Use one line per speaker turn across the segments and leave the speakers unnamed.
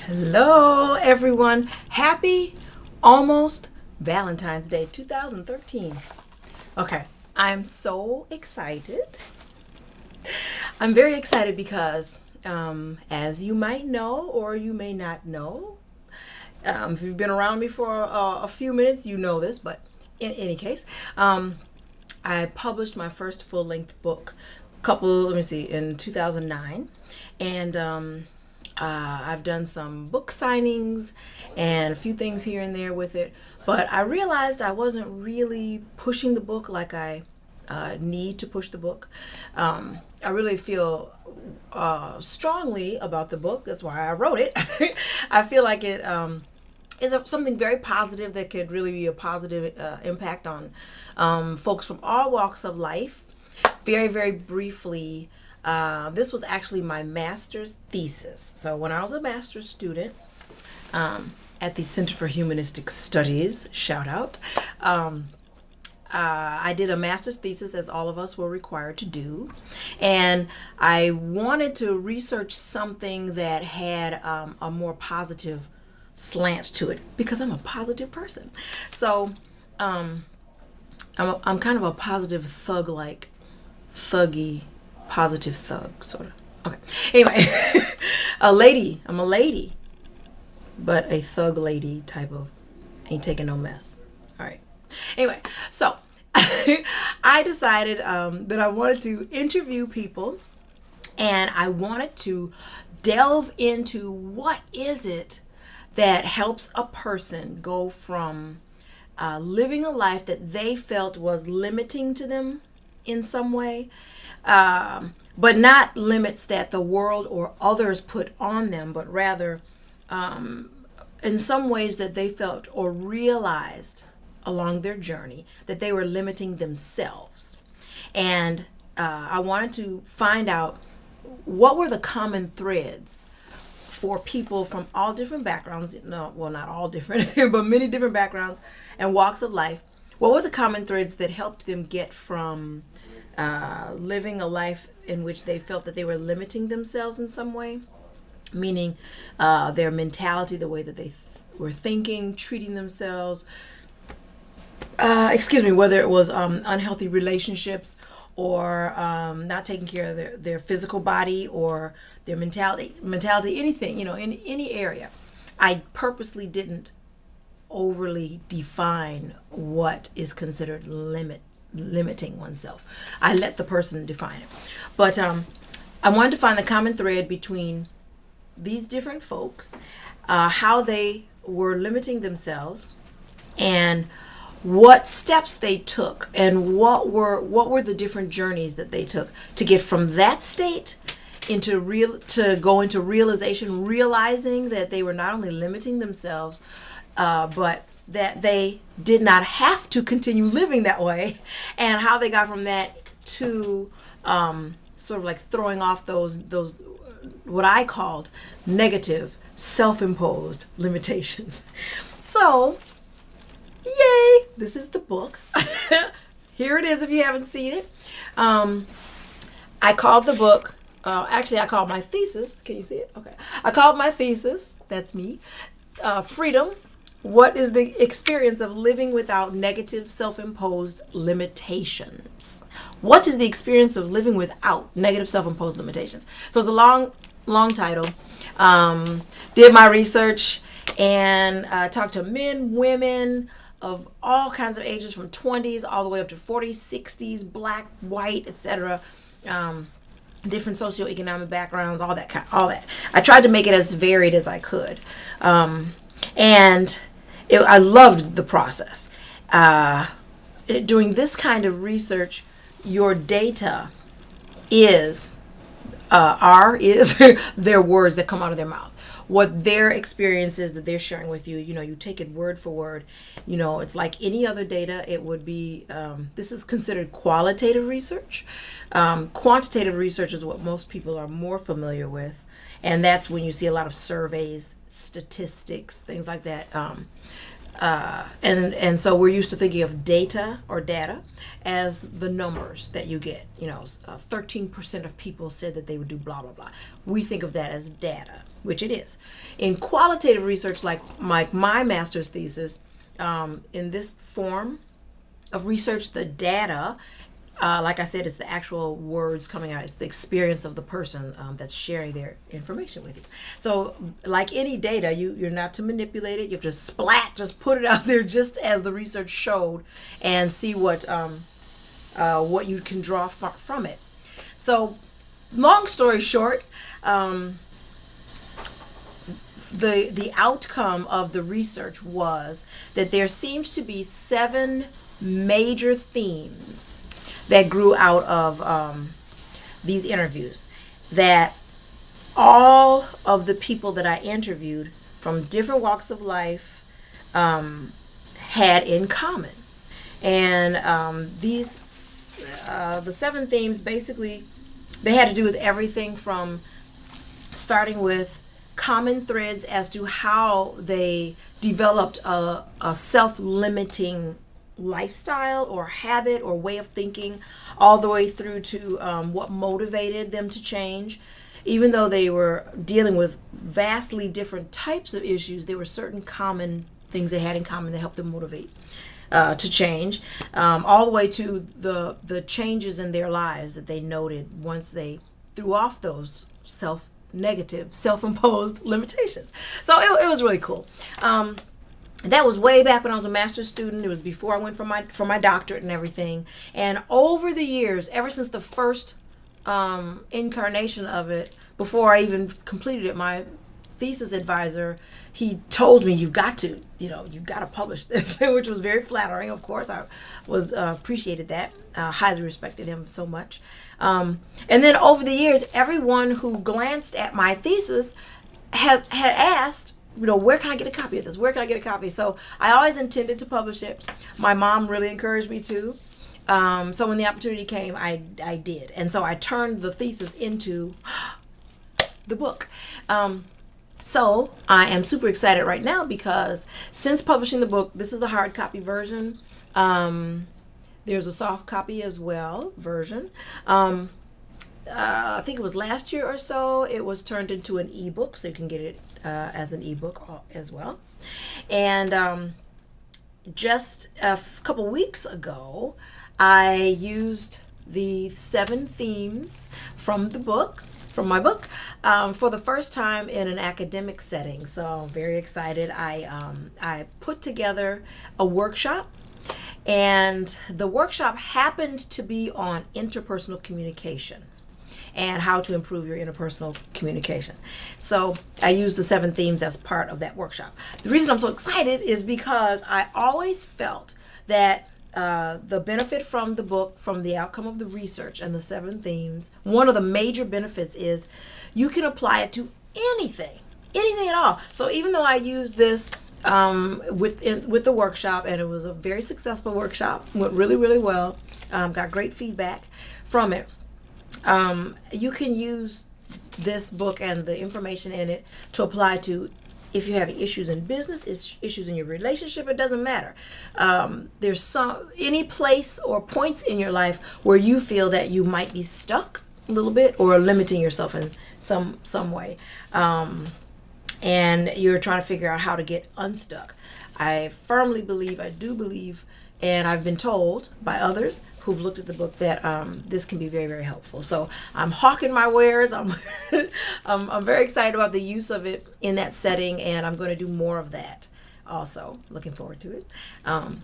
Hello, everyone. Happy almost Valentine's Day 2013. Okay, I'm so excited. I'm very excited because, as you might know or you may not know, if you've been around me for a few minutes, you know this, but in any case, I published my first full length book, in 2009. And I've done some book signings and a few things here and there with it, but I realized I wasn't really pushing the book like I need to push the book. I really feel strongly about the book. That's why I wrote it. I feel like it is something very positive that could really be a positive impact on folks from all walks of life. Very, very briefly, this was actually my master's thesis. So when I was a master's student at the Center for Humanistic Studies, shout out, I did a master's thesis, as all of us were required to do, and I wanted to research something that had a more positive slant to it because I'm a positive person. So I'm kind of a positive thug, like thuggy, positive thug, sort of. Okay. Anyway, I'm a lady, but a thug lady type of, ain't taking no mess. All right. Anyway, so I decided that I wanted to interview people and I wanted to delve into what is it that helps a person go from living a life that they felt was limiting to them in some way, but not limits that the world or others put on them, but rather in some ways that they felt or realized along their journey that they were limiting themselves. And I wanted to find out what were the common threads for people from all different backgrounds. No, well, not all different, but many different backgrounds and walks of life. What were the common threads that helped them get from living a life in which they felt that they were limiting themselves in some way, meaning their mentality, the way that they were thinking, treating themselves, whether it was unhealthy relationships or not taking care of their physical body or their mentality, anything, in any area. I purposely didn't overly define what is considered limiting oneself. I let the person define it. But I wanted to find the common thread between these different folks, how they were limiting themselves, and what steps they took, and what were the different journeys that they took to get from that state to go into realization, realizing that they were not only limiting themselves, but that they did not have to continue living that way, and how they got from that to sort of like throwing off those what I called negative self-imposed limitations. So, yay! This is the book. Here it is if you haven't seen it. I called the book, I called my thesis. Can you see it? Okay. I called my thesis, that's me, Freedom. What is the experience of living without negative self-imposed limitations? What is the experience of living without negative self-imposed limitations? So it's a long title. Did my research and talked to men, women of all kinds of ages, from 20s all the way up to 40s, 60s, black, white, etc. Different socioeconomic backgrounds, all that. I tried to make it as varied as I could. I loved the process. Doing this kind of research, your data is their words that come out of their mouth. What their experience is that they're sharing with you, you take it word for word. It's like any other data. It would be, this is considered qualitative research. Quantitative research is what most people are more familiar with. And that's when you see a lot of surveys, statistics, things like that. And so we're used to thinking of data or data as the numbers that you get. 13% of people said that they would do blah blah blah. We think of that as data, which it is. In qualitative research, like my master's thesis, in this form of research, the data, like I said, it's the actual words coming out. It's the experience of the person that's sharing their information with you. So like any data, you're not to manipulate it. You have to just put it out there just as the research showed, and see what you can draw from it. So long story short, the outcome of the research was that there seems to be 7 major themes that grew out of these interviews, that all of the people that I interviewed from different walks of life had in common. And the 7 themes, basically, they had to do with everything from starting with common threads as to how they developed a self-limiting lifestyle or habit or way of thinking, all the way through to what motivated them to change. Even though they were dealing with vastly different types of issues, there were certain common things they had in common that helped them motivate to change, all the way to the changes in their lives that they noted once they threw off those self-imposed limitations. So it was really cool. That was way back when I was a master's student. It was before I went for my doctorate and everything. And over the years, ever since the first incarnation of it, before I even completed it, my thesis advisor, he told me, you've got to publish this, which was very flattering. Of course, I was appreciated that. Highly respected him so much. And then over the years, everyone who glanced at my thesis had asked, where can I get a copy of this? Where can I get a copy? So I always intended to publish it. My mom really encouraged me to. So when the opportunity came, I did. And so I turned the thesis into the book. So I am super excited right now because since publishing the book, this is the hard copy version. There's a soft copy as well version. I think it was last year or so, it was turned into an ebook, so you can get it as an ebook as well. And just a couple weeks ago, I used the 7 themes from my book, for the first time in an academic setting. So I'm very excited. I put together a workshop, and the workshop happened to be on interpersonal communication and how to improve your interpersonal communication. So I used the 7 themes as part of that workshop. The reason I'm so excited is because I always felt that the benefit from the book, from the outcome of the research and the 7 themes, one of the major benefits is you can apply it to anything at all. So even though I used this with the workshop, and it was a very successful workshop, went really, really well, got great feedback from it, you can use this book and the information in it to apply to, if you're having issues in business, issues in your relationship, it doesn't matter. There's any place or points in your life where you feel that you might be stuck a little bit or limiting yourself in some way. And you're trying to figure out how to get unstuck. I do believe, and I've been told by others who've looked at the book that this can be very, very helpful. So I'm hawking my wares. I'm very excited about the use of it in that setting, and I'm going to do more of that also. Looking forward to it on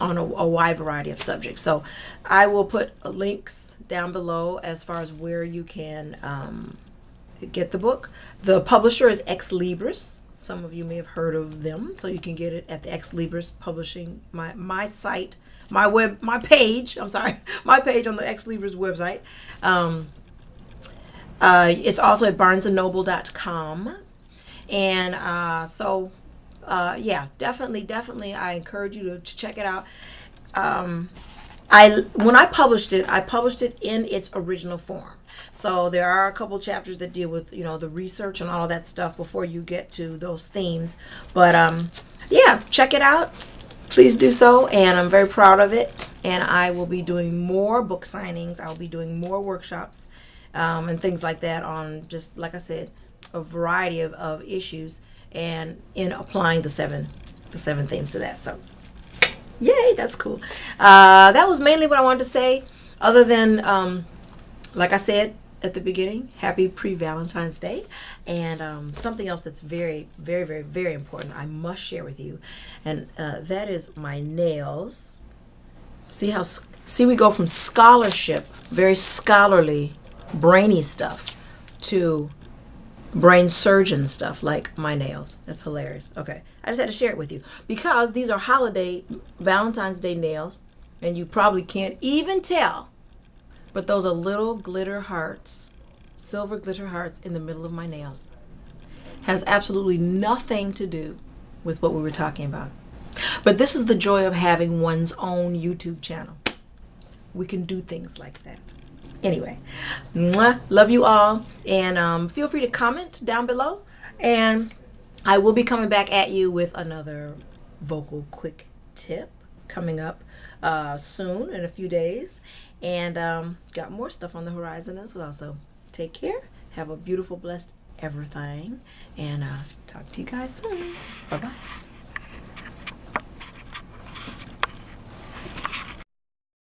a wide variety of subjects. So I will put links down below as far as where you can get the book. The publisher is Ex Libris. Some of you may have heard of them, so you can get it at the Ex Libris Publishing, my site, my page on the Ex Libris website. It's also at barnesandnoble.com. And yeah, definitely I encourage you to check it out. When I published it in its original form. So there are a couple chapters that deal with, the research and all of that stuff before you get to those themes. But yeah, check it out. Please do so, and I'm very proud of it. And I will be doing more book signings. I'll be doing more workshops and things like that on, just like I said, a variety of issues, and in applying the seven themes to that. So yay, that's cool. That was mainly what I wanted to say, other than like I said at the beginning, happy pre-Valentine's Day. And something else that's very, very, very, very important I must share with you, and that is my nails. See, we go from scholarship, very scholarly, brainy stuff, to brain surgeon stuff like my nails. That's hilarious. Okay, I just had to share it with you because these are holiday Valentine's Day nails, and you probably can't even tell, but those are little glitter hearts, silver glitter hearts in the middle of my nails. Has absolutely nothing to do with what we were talking about. But this is the joy of having one's own YouTube channel. We can do things like that. Anyway, mwah, love you all, and feel free to comment down below, and I will be coming back at you with another vocal quick tip coming up soon, in a few days, and got more stuff on the horizon as well. So take care, have a beautiful, blessed everything, and talk to you guys soon. Bye bye.